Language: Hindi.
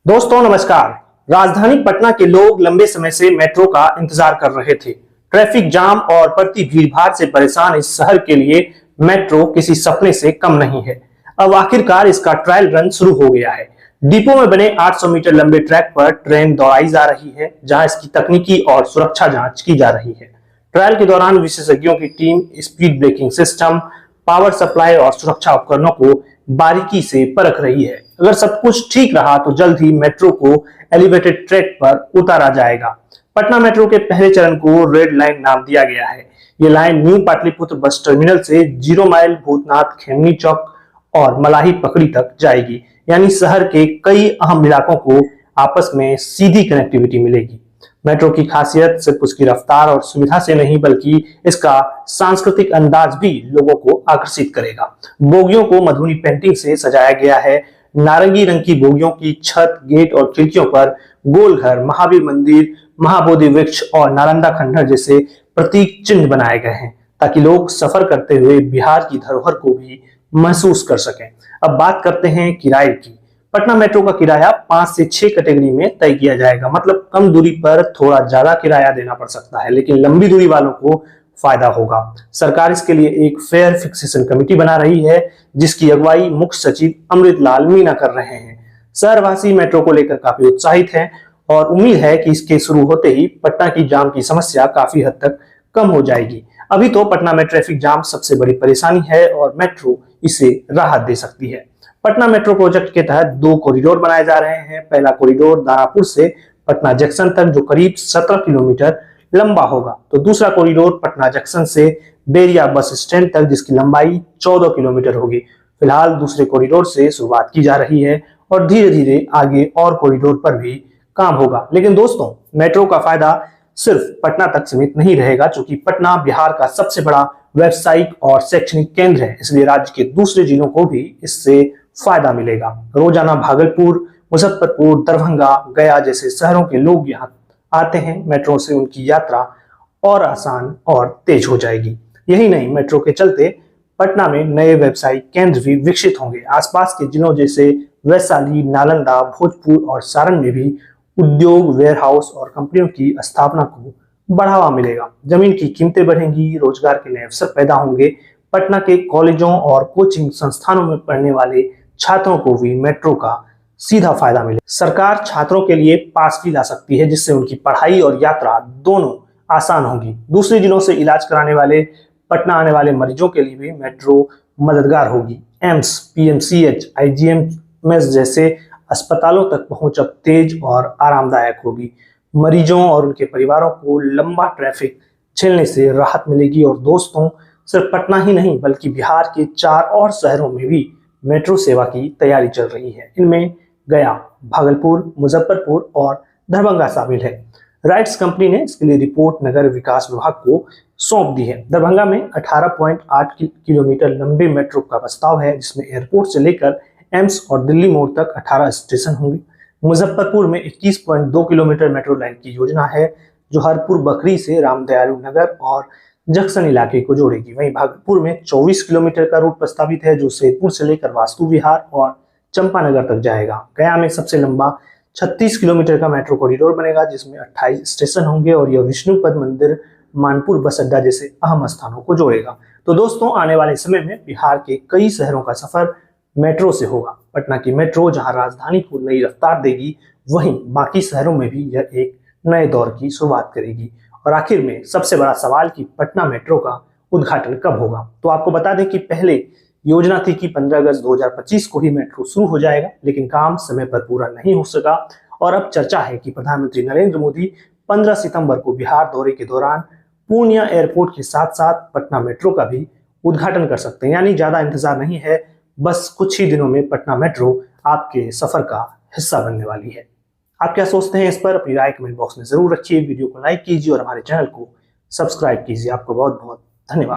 दोस्तों नमस्कार। राजधानी पटना के लोग लंबे समय से मेट्रो का इंतजार कर रहे थे। ट्रैफिक जाम और बढ़ती भीड़भाड़ से परेशान इस शहर के लिए मेट्रो किसी सपने से कम नहीं है। अब आखिरकार इसका ट्रायल रन शुरू हो गया है। डिपो में बने 800 मीटर लंबे ट्रैक पर ट्रेन दौड़ाई जा रही है, जहां इसकी तकनीकी और सुरक्षा जांच की जा रही है। ट्रायल के दौरान विशेषज्ञों की team speed braking system, power supply और सुरक्षा उपकरणों को बारीकी से परख रही है। अगर सब कुछ ठीक रहा तो जल्द ही मेट्रो को एलिवेटेड ट्रैक पर उतारा जाएगा। पटना मेट्रो के पहले चरण को रेड लाइन नाम दिया गया है। ये line new Pataliputra bus terminal से 0 माइल, भूतनाथ, खेमनी चौक और मलाही पकड़ी तक जाएगी। यानी शहर के कई अहम इलाकों को आपस में सीधी कनेक्टिविटी मिलेगी। मेट्रो की खासियत सिर्फ उसकी रफ्तार और सुविधा से नहीं, बल्कि इसका सांस्कृतिक अंदाज भी लोगों को आकर्षित करेगा। बोगियों को मधुबनी पेंटिंग से सजाया गया है। नारंगी रंग की बोगियों की छत, गेट और खिड़कियों पर गोल घर, महावीर मंदिर, महाबोधि वृक्ष और नालंदा खंडहर जैसे प्रतीक चिन्ह बनाए गए हैं, ताकि लोग सफर करते हुए बिहार की धरोहर को भी महसूस कर सकें। अब बात करते हैं किराए की। पटना मेट्रो का किराया 5 से 6 कैटेगरी में तय किया जाएगा। मतलब कम दूरी पर थोड़ा ज्यादा किराया देना पड़ सकता है, लेकिन लंबी दूरी वालों को फायदा होगा। सरकार इसके लिए एक फेयर फिक्सेशन कमेटी बना रही है, जिसकी अगुवाई मुख्य सचिव अमृतलाल मीना कर रहे हैं। शहरवासी मेट्रो को लेकर काफी उत्साहित हैं और उम्मीद है कि इसके शुरू होते ही पटना की जाम की समस्या काफी हद तक कम हो जाएगी। अभी तो पटना में ट्रैफिक जाम सबसे बड़ी परेशानी है और मेट्रो इसे राहत दे सकती है। पटना मेट्रो प्रोजेक्ट के तहत 2 कॉरिडोर बनाए जा रहे हैं। पहला कॉरिडोर दानापुर से पटना जंक्शन तक, जो करीब 17 किलोमीटर लंबा होगा, तो दूसरा कॉरिडोर पटना जंक्शन से बेरिया बस स्टैंड तक, जिसकी लंबाई 14 किलोमीटर होगी। फिलहाल दूसरे कॉरिडोर से शुरुआत की जा रही है और धीरे धीरे आगे और कॉरिडोर पर भी काम होगा। लेकिन दोस्तों, मेट्रो का फायदा सिर्फ पटना तक सीमित नहीं रहेगा, क्योंकि पटना बिहार का सबसे बड़ा व्यावसायिक और शैक्षणिक केंद्र है। इसलिए राज्य के दूसरे जिलों को भी इससे फायदा मिलेगा। रोजाना भागलपुर, मुजफ्फरपुर, दरभंगा, गया जैसे शहरों के लोग यहाँ आते हैं। मेट्रो से उनकी यात्रा और आसान और तेज हो जाएगी। यही नहीं, मेट्रो के चलते पटना में नए व्यावसायिक केंद्र भी विकसित होंगे। आसपास के जिलों जैसे वैशाली, नालंदा, भोजपुर और सारण में भी उद्योग, वेयरहाउस और कंपनियों की स्थापना को बढ़ावा मिलेगा। जमीन की कीमतें बढ़ेंगी, रोजगार के नए अवसर पैदा होंगे। पटना के कॉलेजों और कोचिंग संस्थानों में पढ़ने वाले छात्रों को भी मेट्रो का सीधा फायदा मिले। सरकार छात्रों के लिए पास भी ला सकती है, जिससे उनकी पढ़ाई और यात्रा दोनों आसान होगी। दूसरे जिलों से इलाज कराने वाले पटना आने वाले मरीजों के लिए भी मेट्रो मददगार होगी। एम्स, पीएमसीएच, आईजीएमएस जैसे अस्पतालों तक पहुंच अब तेज और आरामदायक होगी। मरीजों और उनके परिवारों को लंबा ट्रैफिक झेलने से राहत मिलेगी। और दोस्तों, सिर्फ पटना ही नहीं, बल्कि बिहार के 4 और शहरों में भी मेट्रो सेवा की तैयारी चल रही है। इनमें गया, भागलपुर, मुजफ्फरपुर और दरभंगा शामिल है। राइट्स कंपनी ने इसके लिए रिपोर्ट नगर विकास विभाग को सौंप दी है। दरभंगा में 18.8 किलोमीटर लंबे मेट्रो का प्रस्ताव है, जिसमें एयरपोर्ट से लेकर एम्स और दिल्ली मोड़ तक 18 स्टेशन होंगे। मुजफ्फरपुर में 21.2 किलोमीटर मेट्रो लाइन की योजना है, जो हरपुर बखरी से रामदयालु नगर और जंक्शन इलाके को जोड़ेगी। वहीं भागलपुर में 24 किलोमीटर का रूट प्रस्तावित है, जो सेतपुर से लेकर वास्तु विहार और चंपानगर तक जाएगा। गया में सबसे लंबा 36 किलोमीटर का मेट्रो कॉरिडोर बनेगा, जिसमें 28 स्टेशन होंगे और यह विष्णुपद मंदिर, मानपुर बस अड्डा जैसे अहम स्थानों को जोड़ेगा। तो दोस्तों, आने वाले समय में बिहार के कई शहरों का सफर मेट्रो से होगा। पटना की मेट्रो जहां राजधानी को नई रफ्तार देगी, वहीं बाकी शहरों में भी यह एक नए दौर की शुरुआत करेगी। और आखिर में सबसे बड़ा सवाल कि पटना मेट्रो का उद्घाटन कब होगा। तो आपको बता दें कि पहले योजना थी कि 15 अगस्त 2025 को ही मेट्रो शुरू हो जाएगा, लेकिन काम समय पर पूरा नहीं हो सका। और अब चर्चा है कि प्रधानमंत्री नरेंद्र मोदी 15 सितंबर को बिहार दौरे के दौरान पूर्णिया एयरपोर्ट के साथ साथ पटना मेट्रो का भी उद्घाटन कर सकते हैं। यानी ज्यादा इंतजार नहीं है, बस कुछ ही दिनों में पटना मेट्रो आपके सफर का हिस्सा बनने वाली है। आप क्या सोचते हैं इस पर? अपनी राय कमेंट बॉक्स में जरूर रखिए। वीडियो को लाइक कीजिए और हमारे चैनल को सब्सक्राइब कीजिए। आपको बहुत बहुत धन्यवाद।